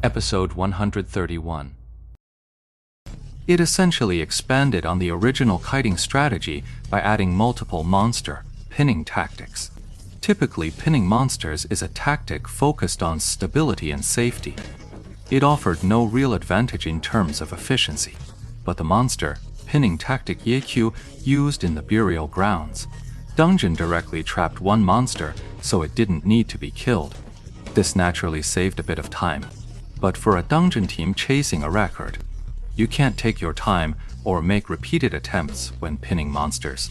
Episode 131. It essentially expanded on the original kiting strategy by adding multiple monster pinning tactics. Typically, pinning monsters is a tactic focused on stability and safety. It offered no real advantage in terms of efficiency, but the monster pinning tactic Yeqiu used in the burial grounds dungeon directly trapped one monster, so it didn't need to be killed. This naturally saved a bit of time, but for a dungeon team chasing a record, you can't take your time or make repeated attempts when pinning monsters.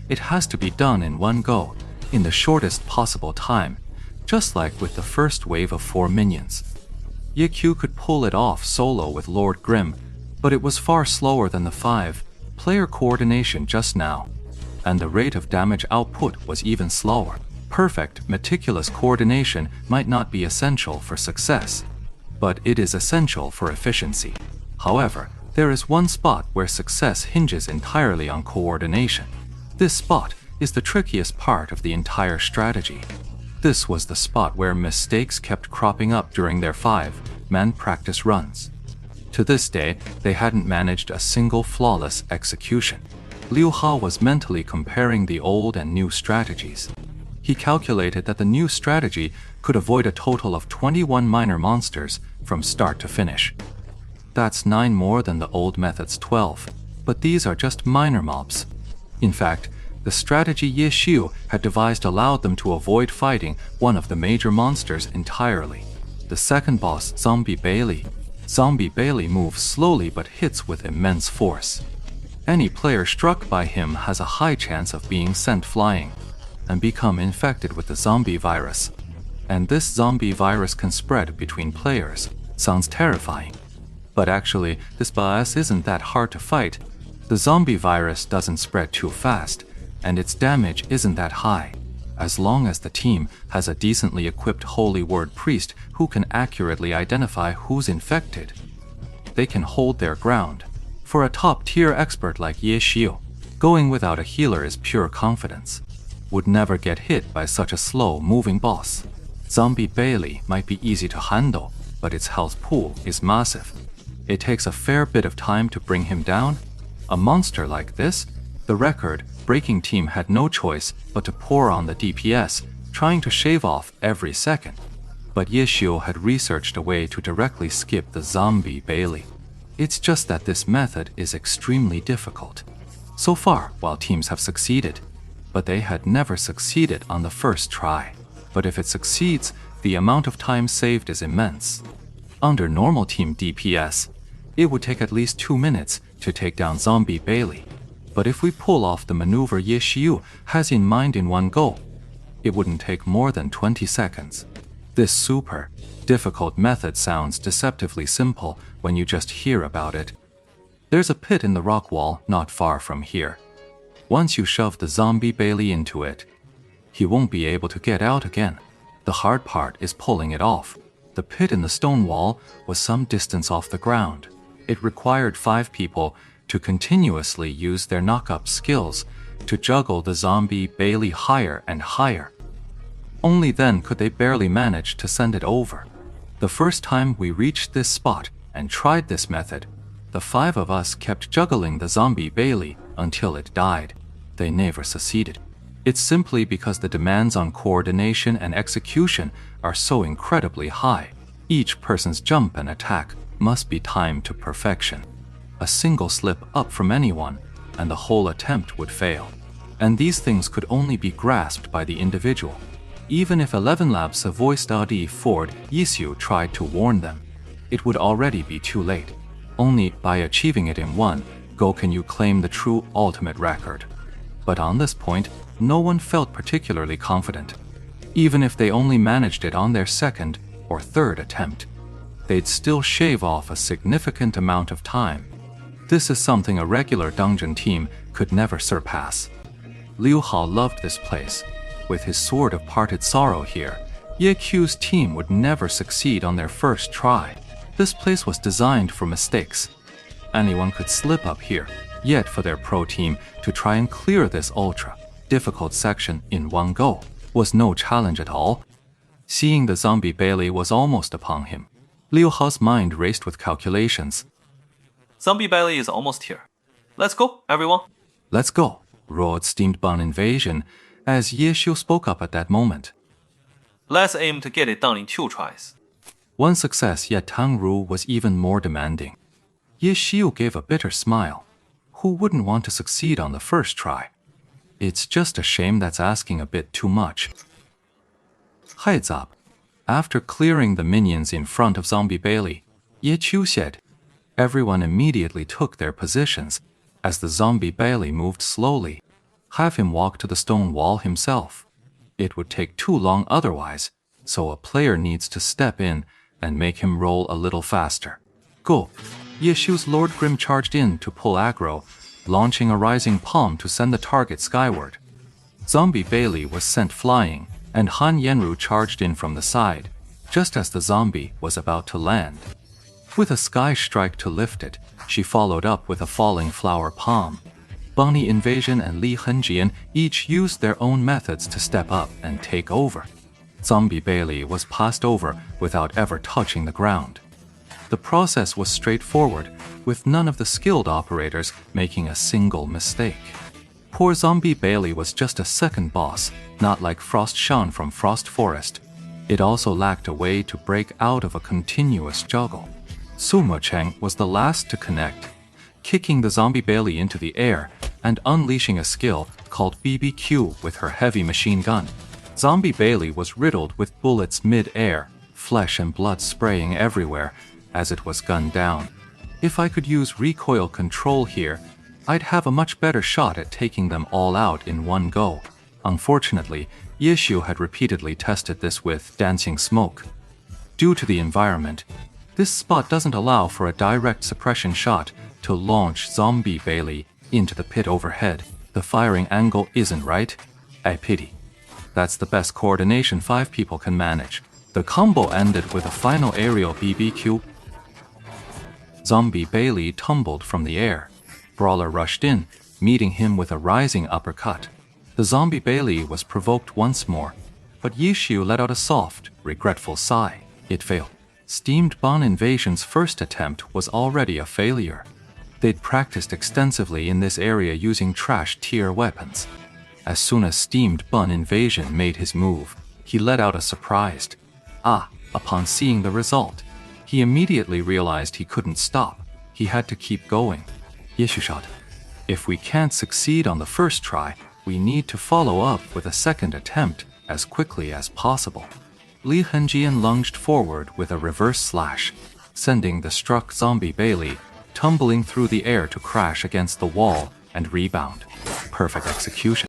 It has to be done in one go, in the shortest possible time, just like with the first wave of 4 minions. Yeqiu could pull it off solo with Lord Grimm, but it was far slower than the 5-player coordination just now, and the rate of damage output was even slower. Perfect, meticulous coordination might not be essential for success, but it is essential for efficiency. However, there is one spot where success hinges entirely on coordination. This spot is the trickiest part of the entire strategy. This was the spot where mistakes kept cropping up during their 5-man practice runs. To this day, they hadn't managed a single flawless execution. Liu Hao was mentally comparing the old and new strategies. He calculated that the new strategy could avoid a total of 21 minor monsters from start to finish. That's 9 more than the old method's 12, but these are just minor mobs. In fact, the strategy Yeqiu had devised allowed them to avoid fighting one of the major monsters entirely. The second boss, Zombie Bailey. Zombie Bailey moves slowly but hits with immense force. Any player struck by him has a high chance of being sent flying and become infected with the zombie virus. And this zombie virus can spread between players. Sounds terrifying. But actually, this boss isn't that hard to fight. The zombie virus doesn't spread too fast, and its damage isn't that high, as long as the team has a decently equipped Holy Word priest who can accurately identify who's infected. They can hold their ground. For a top-tier expert like Yeqiu, going without a healer is pure confidence. Would never get hit by such a slow-moving boss. Zombie Bailey might be easy to handle, but its health pool is massive. It takes a fair bit of time to bring him down. A monster like this, the record-breaking team had no choice but to pour on the DPS, trying to shave off every second. But Yeqiu had researched a way to directly skip the Zombie Bailey. It's just that this method is extremely difficult. So far, while teams have succeeded, but they had never succeeded on the first try. But if it succeeds, the amount of time saved is immense. Under normal team DPS, it would take at least 2 minutes to take down Zombie Bailey. But if we pull off the maneuver Yeqiu has in mind in one go, it wouldn't take more than 20 seconds. This super difficult method sounds deceptively simple when you just hear about it. There's a pit in the rock wall not far from here. Once you shove the Zombie Bailey into it, he won't be able to get out again. The hard part is pulling it off. The pit in the stone wall was some distance off the ground. It required 5 people to continuously use their knock-up skills to juggle the Zombie Bailey higher and higher. Only then could they barely manage to send it over. The first time we reached this spot and tried this method, the 5 of us kept juggling the Zombie Bailey until it died. They never succeeded. It's simply because the demands on coordination and execution are so incredibly high. Each person's jump and attack must be timed to perfection. A single slip up from anyone, and the whole attempt would fail. And these things could only be grasped by the individual. Even if 11 Labs' voice Dadi Ford Yeqiu tried to warn them, it would already be too late. Only by achieving it in one go can you claim the true ultimate record. But on this point, no one felt particularly confident. Even if they only managed it on their second or third attempt, they'd still shave off a significant amount of time. This is something a regular dungeon team could never surpass. Liu Hao loved this place. With his sword of parted sorrow here, Yeqiu's team would never succeed on their first try. This place was designed for mistakes. Anyone could slip up here, yet for their pro team to try and clear this ultra-difficult section in one go was no challenge at all. Seeing the Zombie Bailey was almost upon him, Liu Hao's mind raced with calculations. Zombie Bailey is almost here. Let's go, everyone. Let's go, roared Steamed Bun Invasion as Ye Xiu spoke up at that moment. Let's aim to get it done in 2 tries. One success, yet Tang Ru was even more demanding. Ye Xiu gave a bitter smile. Who wouldn't want to succeed on the first try? It's just a shame that's asking a bit too much. Heads up. After clearing the minions in front of Zombie Bailey, Ye Qiu said. Everyone immediately took their positions. As the Zombie Bailey moved slowly, have him walk to the stone wall himself. It would take too long otherwise, so a player needs to step in and make him roll a little faster. Go! Ye Xiu's Lord Grim charged in to pull aggro, launching a rising palm to send the target skyward. Zombie Bailey was sent flying, and Han Yanru charged in from the side, just as the zombie was about to land. With a sky strike to lift it, she followed up with a falling flower palm. Bunny Invasion and Li Henjian each used their own methods to step up and take over. Zombie Bailey was passed over without ever touching the ground. The process was straightforward, with none of the skilled operators making a single mistake. Poor Zombie Bailey was just a second boss, not like Frost Shan from Frost Forest. It also lacked a way to break out of a continuous juggle. Su Mucheng was the last to connect, kicking the Zombie Bailey into the air and unleashing a skill called BBQ with her heavy machine gun. Zombie Bailey was riddled with bullets mid-air, flesh and blood spraying everywhere as it was gunned down. If I could use recoil control here, I'd have a much better shot at taking them all out in one go. Unfortunately, Ye Xiu had repeatedly tested this with Dancing Smoke. Due to the environment, this spot doesn't allow for a direct suppression shot to launch Zombie Bailey into the pit overhead. The firing angle isn't right. I pity. That's the best coordination 5 people can manage. The combo ended with a final aerial BBQ. Zombie Bailey tumbled from the air. Brawler rushed in, meeting him with a rising uppercut. The Zombie Bailey was provoked once more, but Ye Xiu let out a soft, regretful sigh. It failed. Steamed Bun Invasion's first attempt was already a failure. They'd practiced extensively in this area using trash-tier weapons. As soon as Steamed Bun Invasion made his move, he let out a surprised "Ah!" upon seeing the result. He immediately realized he couldn't stop. He had to keep going. Ye Xiu shouted, "If we can't succeed on the first try, we need to follow up with a second attempt as quickly as possible." Li Henjian lunged forward with a reverse slash, sending the struck Zombie Bailey tumbling through the air to crash against the wall and rebound. Perfect execution.